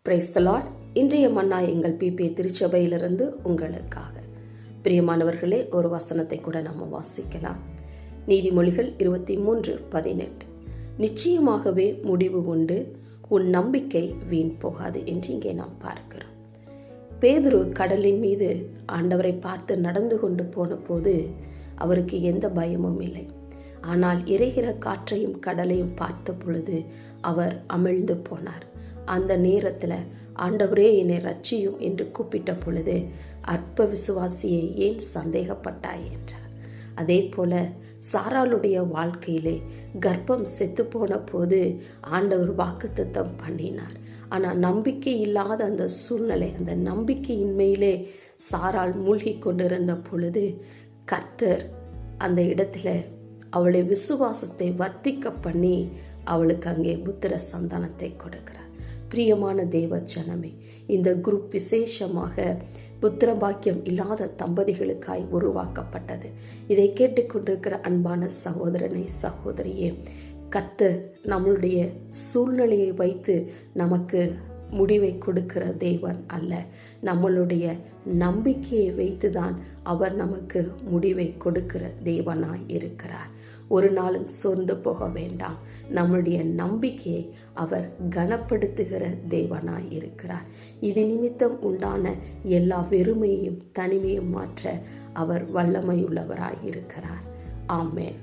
Praise the Lord. இன்றைய மன்னா எங்கள் BP திருச்சபையிலிருந்து உங்களுக்காக. பிரியமானவர்களே, ஒரு வசனத்தை கூட நாம் வாசிக்கலாம். நீதிமொழிகள் 23:18. நிச்சயமாகவே முடிவு உண்டு, உன் நம்பிக்கை வீண் போகாது என்று இங்கே நாம் பார்க்கிறோம். பேதுரு கடலின் மீது ஆண்டவரை பார்த்து நடந்து கொண்டு போன போது அவருக்கு எந்த பயமும் இல்லை. ஆனால் இறைகிற காற்றையும் கடலையும் பார்த்த பொழுது அவர் அமிழ்ந்து போனார். அந்த நேரத்தில் ஆண்டவரே என்னை ரட்சியும் என்று கூப்பிட்ட பொழுது, அற்ப விசுவாசியை ஏன் சந்தேகப்பட்டாய் என்றார். அதே போல சாராளுடைய வாழ்க்கையிலே கர்ப்பம் செத்து போன போது ஆண்டவர் வாக்குத்தத்தம் பண்ணினார். ஆனால் நம்பிக்கை இல்லாத அந்த சூழ்நிலை, அந்த நம்பிக்கையின்மையிலே சாராள் மூழ்கி கொண்டிருந்த பொழுது கர்த்தர் அந்த இடத்துல அவளை விசுவாசத்தை வர்த்திக்க பண்ணி அவளுக்கு அங்கே புத்திர சந்தானத்தை கொடுக்கிறார். பிரியமான தேவ ஜனமே, இந்த குரூப் விசேஷமாக புத்திர பாக்கியம் இல்லாத தம்பதிகளுக்காய் உருவாக்கப்பட்டது. இதை கேட்டுக்கொண்டிருக்கிற அன்பான சகோதரனை சகோதரியே, கர்த்தர் நம்மளுடைய சூழ்நிலையை வைத்து நமக்கு முடிவை கொடுக்கிற தேவன் அல்ல. நம்மளுடைய நம்பிக்கையை வைத்துதான் அவர் நமக்கு முடிவை கொடுக்கிற தேவனாய் இருக்கிறார். ஒரு நாளும் சோர்ந்து போக வேண்டாம். நம்முடைய நம்பிக்கையை அவர் கனப்படுத்துகிற தேவனாய் இருக்கிறார். இது நிமித்தம் உண்டான எல்லா வெறுமையும் தனிமையும் மாற்ற அவர் வல்லமையுள்ளவராய் இருக்கிறார். ஆமென்.